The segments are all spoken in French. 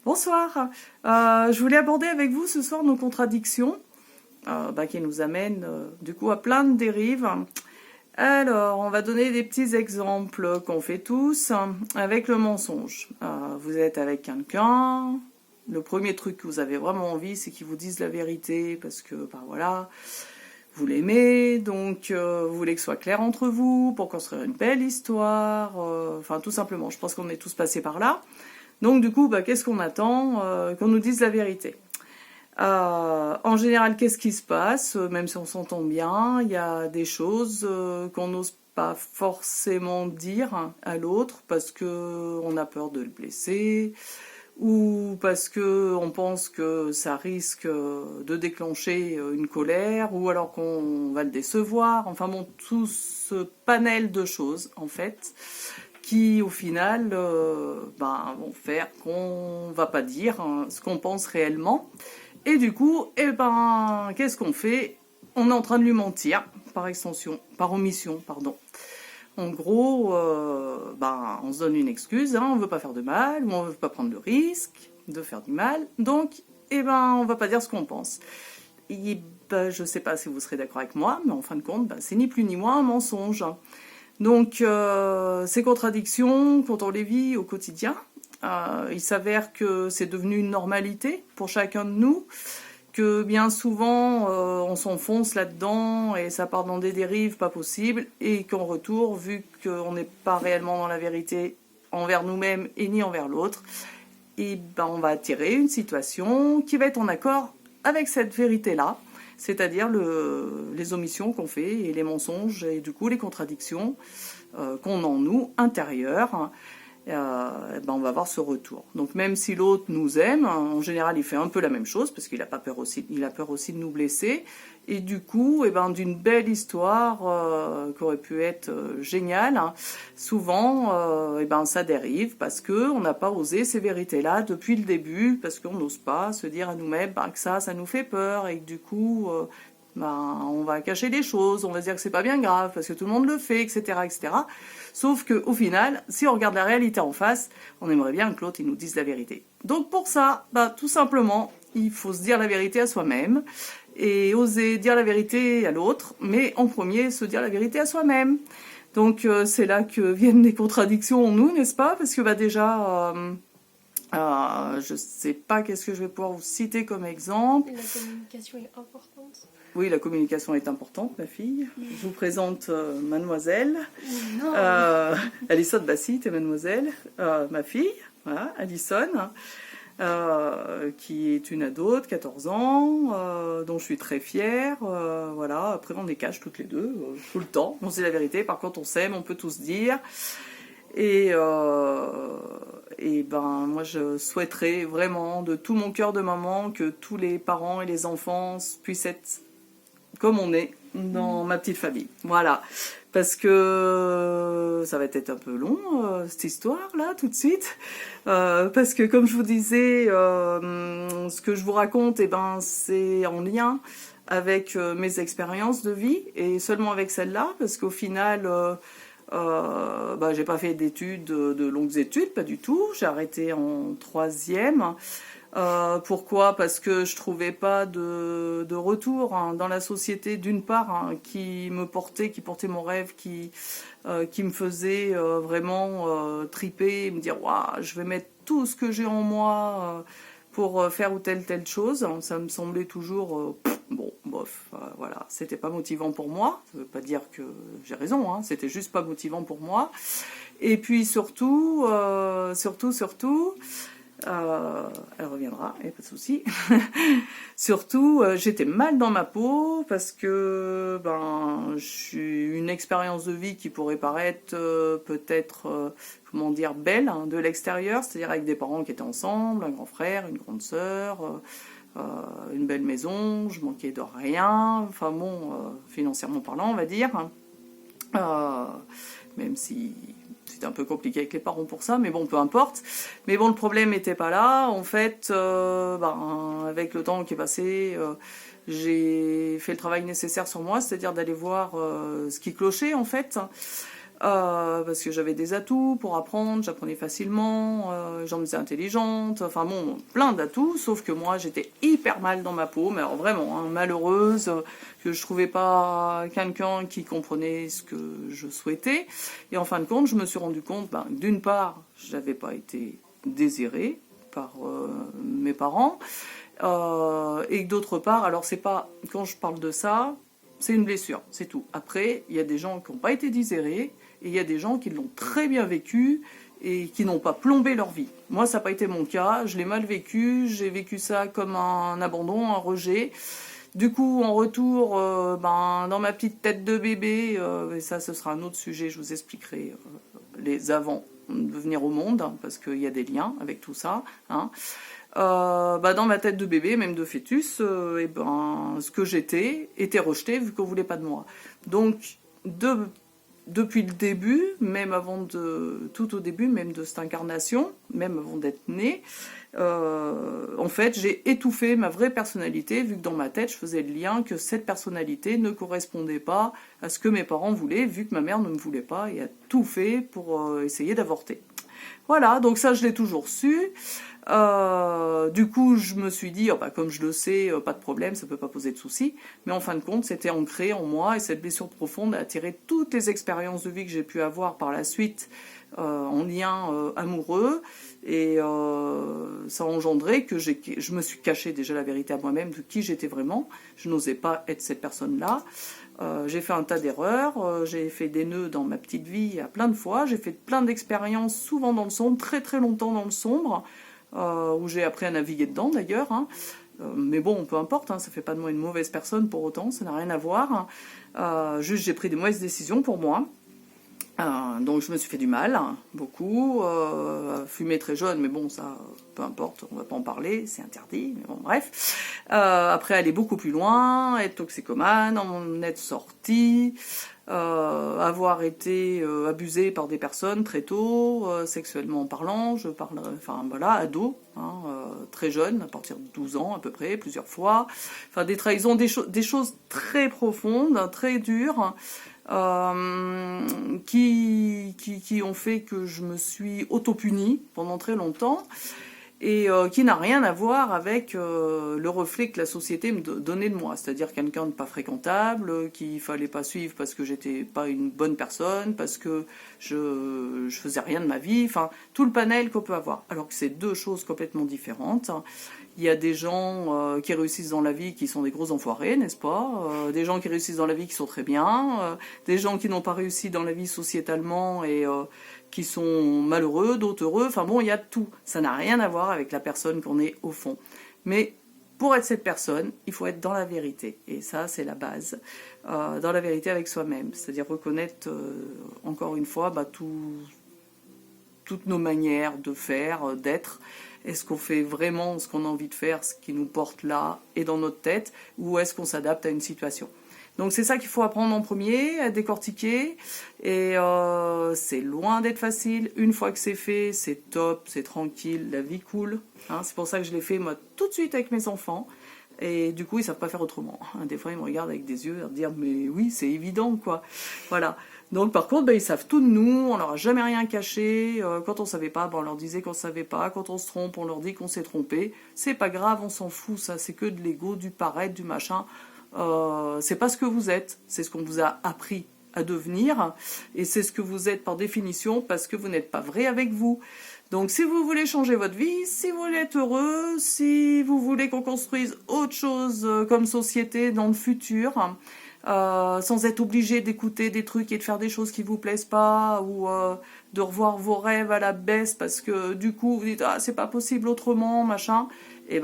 Bonsoir. Je voulais aborder avec vous ce soir nos contradictions qui nous amènent du coup à plein de dérives. Alors, on va donner des petits exemples qu'on fait tous avec le mensonge. Vous êtes avec quelqu'un, le premier truc que vous avez vraiment envie, c'est qu'il vous dise la vérité parce que, voilà, vous l'aimez, donc vous voulez que ce soit clair entre vous pour construire une belle histoire. Enfin, tout simplement, je pense qu'on est tous passés par là. Donc du coup, qu'est-ce qu'on attend qu'on nous dise la vérité? En général, qu'est-ce qui se passe? Même si on s'entend bien, il y a des choses qu'on n'ose pas forcément dire à l'autre parce qu'on a peur de le blesser ou parce qu'on pense que ça risque de déclencher une colère ou alors qu'on va le décevoir. Enfin bon, tout ce panel de choses en fait qui au final vont faire qu'on va pas dire ce qu'on pense réellement. Et du coup, qu'est-ce qu'on fait? On est en train de lui mentir, par extension, par omission, pardon. En gros, on se donne une excuse, on veut pas faire de mal, ou on veut pas prendre le risque de faire du mal, donc, on va pas dire ce qu'on pense. Et je sais pas si vous serez d'accord avec moi, mais en fin de compte, c'est ni plus ni moins un mensonge. Donc, ces contradictions, quand on les vit au quotidien, il s'avère que c'est devenu une normalité pour chacun de nous, que bien souvent, on s'enfonce là-dedans et ça part dans des dérives pas possibles, et qu'en retour, vu qu'on n'est pas réellement dans la vérité envers nous-mêmes et ni envers l'autre, on va attirer une situation qui va être en accord avec cette vérité-là, c'est-à-dire les omissions qu'on fait et les mensonges et du coup les contradictions qu'on a en nous intérieures. On va avoir ce retour. Donc même si l'autre nous aime, en général il fait un peu la même chose parce qu'il a peur aussi de nous blesser. Et du coup, d'une belle histoire qui aurait pu être géniale, souvent ça dérive parce que on n'a pas osé ces vérités-là depuis le début, parce qu'on n'ose pas se dire à nous-mêmes que ça nous fait peur et que du coup on va cacher des choses, on va se dire que c'est pas bien grave parce que tout le monde le fait, etc., etc. Sauf qu'au final, si on regarde la réalité en face, on aimerait bien que l'autre il nous dise la vérité. Donc pour ça, tout simplement, il faut se dire la vérité à soi-même et oser dire la vérité à l'autre, mais en premier se dire la vérité à soi-même. Donc c'est là que viennent les contradictions en nous, n'est-ce pas? Parce que déjà, je sais pas qu'est-ce que je vais pouvoir vous citer comme exemple. La communication est importante. Oui, la communication est importante, ma fille. Je vous présente mademoiselle. Non. Alison Bassit et mademoiselle, ma fille, voilà, Alison, qui est une ado de 14 ans, dont je suis très fière. Voilà. Après, on est cash toutes les deux, tout le temps. On sait la vérité, par contre, on s'aime, on peut tout se dire. Et moi, je souhaiterais vraiment, de tout mon cœur de maman, que tous les parents et les enfants puissent être comme on est dans ma petite famille. Voilà. Parce que ça va être un peu long, cette histoire-là, tout de suite. Parce que, comme je vous disais, ce que je vous raconte, c'est en lien avec mes expériences de vie, et seulement avec celle-là, parce qu'au final, j'ai pas fait d'études, de longues études, pas du tout. J'ai arrêté en 3e. Pourquoi? Parce que je trouvais pas de retour dans la société, d'une part, qui portait mon rêve, qui me faisait vraiment triper, et me dire waouh, je vais mettre tout ce que j'ai en moi pour faire ou telle chose. Ça me semblait toujours voilà, c'était pas motivant pour moi. Ça veut pas dire que j'ai raison, c'était juste pas motivant pour moi. Et puis surtout, elle reviendra, il n'y a pas de souci. Surtout, j'étais mal dans ma peau parce que j'ai une expérience de vie qui pourrait paraître peut-être, belle de l'extérieur, c'est-à-dire avec des parents qui étaient ensemble, un grand frère, une grande sœur, une belle maison, je manquais de rien, financièrement parlant, on va dire. Même si c'était un peu compliqué avec les parents pour ça, mais bon, peu importe. Mais bon, le problème n'était pas là. En fait, avec le temps qui est passé, j'ai fait le travail nécessaire sur moi, c'est-à-dire d'aller voir ce qui clochait, en fait. parce que j'avais des atouts pour apprendre, j'apprenais facilement, j'en faisais intelligente, enfin bon, plein d'atouts, sauf que moi j'étais hyper mal dans ma peau, mais alors vraiment, hein, malheureuse, que je trouvais pas quelqu'un qui comprenait ce que je souhaitais, et en fin de compte, je me suis rendu compte, d'une part, je n'avais pas été désirée par mes parents, et d'autre part, alors c'est pas, quand je parle de ça, c'est une blessure, c'est tout. Après, il y a des gens qui n'ont pas été désirés, et il y a des gens qui l'ont très bien vécu, et qui n'ont pas plombé leur vie. Moi, ça n'a pas été mon cas, je l'ai mal vécu, j'ai vécu ça comme un abandon, un rejet. Du coup, en retour, dans ma petite tête de bébé, et ça, ce sera un autre sujet, je vous expliquerai les avant de venir au monde, hein, parce qu'il y a des liens avec tout ça, hein. Dans ma tête de bébé, même de fœtus, ce que j'étais était rejeté vu qu'on voulait pas de moi. Donc, depuis le début, même tout au début, même de cette incarnation, même avant d'être née, en fait, j'ai étouffé ma vraie personnalité, vu que dans ma tête, je faisais le lien que cette personnalité ne correspondait pas à ce que mes parents voulaient, vu que ma mère ne me voulait pas et a tout fait pour essayer d'avorter. Voilà, donc ça, je l'ai toujours su. Du coup, je me suis dit, comme je le sais, pas de problème, ça peut pas poser de soucis. Mais en fin de compte, c'était ancré en moi et cette blessure profonde a attiré toutes les expériences de vie que j'ai pu avoir par la suite en lien amoureux. Et ça a engendré que je me suis caché déjà la vérité à moi-même de qui j'étais vraiment. Je n'osais pas être cette personne-là. J'ai fait un tas d'erreurs, j'ai fait des nœuds dans ma petite vie à plein de fois, j'ai fait plein d'expériences, souvent dans le sombre, très très longtemps dans le sombre, où j'ai appris à naviguer dedans d'ailleurs, hein. Mais bon, peu importe, hein, ça fait pas de moi une mauvaise personne pour autant, ça n'a rien à voir. Juste j'ai pris des mauvaises décisions pour moi. Donc je me suis fait du mal, beaucoup, fumer très jeune, mais bon, ça, peu importe, on va pas en parler, c'est interdit, mais bon, bref. Après, aller beaucoup plus loin, être toxicomane, en être sorti, avoir été abusée par des personnes très tôt, sexuellement parlant, je parle, enfin voilà, ado, hein, très jeune, à partir de 12 ans à peu près, plusieurs fois. Enfin, des trahisons, des choses très profondes, très dures, qui ont fait que je me suis auto-punie pendant très longtemps et qui n'a rien à voir avec le reflet que la société me donnait de moi, c'est-à-dire quelqu'un de pas fréquentable, qu'il fallait pas suivre parce que j'étais pas une bonne personne, parce que je faisais rien de ma vie, enfin tout le panel qu'on peut avoir, alors que c'est deux choses complètement différentes. Il y a des gens qui réussissent dans la vie qui sont des gros enfoirés, n'est-ce pas, des gens qui réussissent dans la vie qui sont très bien, des gens qui n'ont pas réussi dans la vie sociétalement et qui sont malheureux, d'autres heureux, enfin bon, il y a tout. Ça n'a rien à voir avec la personne qu'on est au fond. Mais pour être cette personne, il faut être dans la vérité. Et ça, c'est la base. Dans la vérité avec soi-même. C'est-à-dire reconnaître, encore une fois, toutes nos manières de faire, d'être. Est-ce qu'on fait vraiment ce qu'on a envie de faire, ce qui nous porte là et dans notre tête, ou est-ce qu'on s'adapte à une situation ? Donc c'est ça qu'il faut apprendre en premier, à décortiquer, et c'est loin d'être facile. Une fois que c'est fait, c'est top, c'est tranquille, la vie coule. Hein, c'est pour ça que je l'ai fait moi tout de suite avec mes enfants, et du coup ils savent pas faire autrement. Des fois ils me regardent avec des yeux, à dire mais oui c'est évident quoi. Voilà. Donc par contre ils savent tout de nous, on leur a jamais rien caché. Quand on savait pas, on leur disait qu'on savait pas. Quand on se trompe, on leur dit qu'on s'est trompé. C'est pas grave, on s'en fout, ça c'est que de l'ego, du paraître, du machin. C'est pas ce que vous êtes, c'est ce qu'on vous a appris à devenir, et c'est ce que vous êtes par définition parce que vous n'êtes pas vrai avec vous. Donc si vous voulez changer votre vie, si vous voulez être heureux, si vous voulez qu'on construise autre chose comme société dans le futur, sans être obligé d'écouter des trucs et de faire des choses qui vous plaisent pas, ou de revoir vos rêves à la baisse parce que du coup vous dites ah c'est pas possible autrement, machin, et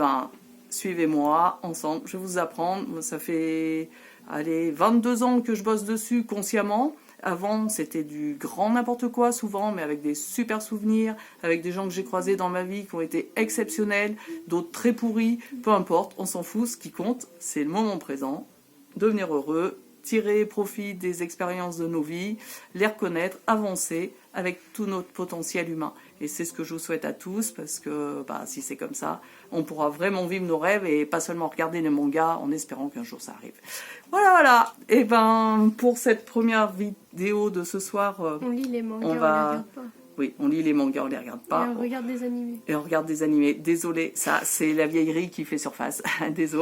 suivez-moi, ensemble, je vais vous apprendre. Ça fait 22 ans que je bosse dessus consciemment. Avant, c'était du grand n'importe quoi, souvent, mais avec des super souvenirs, avec des gens que j'ai croisés dans ma vie qui ont été exceptionnels, d'autres très pourris, peu importe, on s'en fout. Ce qui compte, c'est le moment présent, devenir heureux, tirer profit des expériences de nos vies, les reconnaître, avancer avec tout notre potentiel humain. Et c'est ce que je vous souhaite à tous, parce que si c'est comme ça, on pourra vraiment vivre nos rêves et pas seulement regarder les mangas en espérant qu'un jour ça arrive. Voilà. Et pour cette première vidéo de ce soir, on lit les mangas, on les regarde pas. Oui, on lit les mangas, on les regarde pas. Et on regarde des animés. Et on regarde des animés. Désolée, ça c'est la vieillerie qui fait surface. Désolée.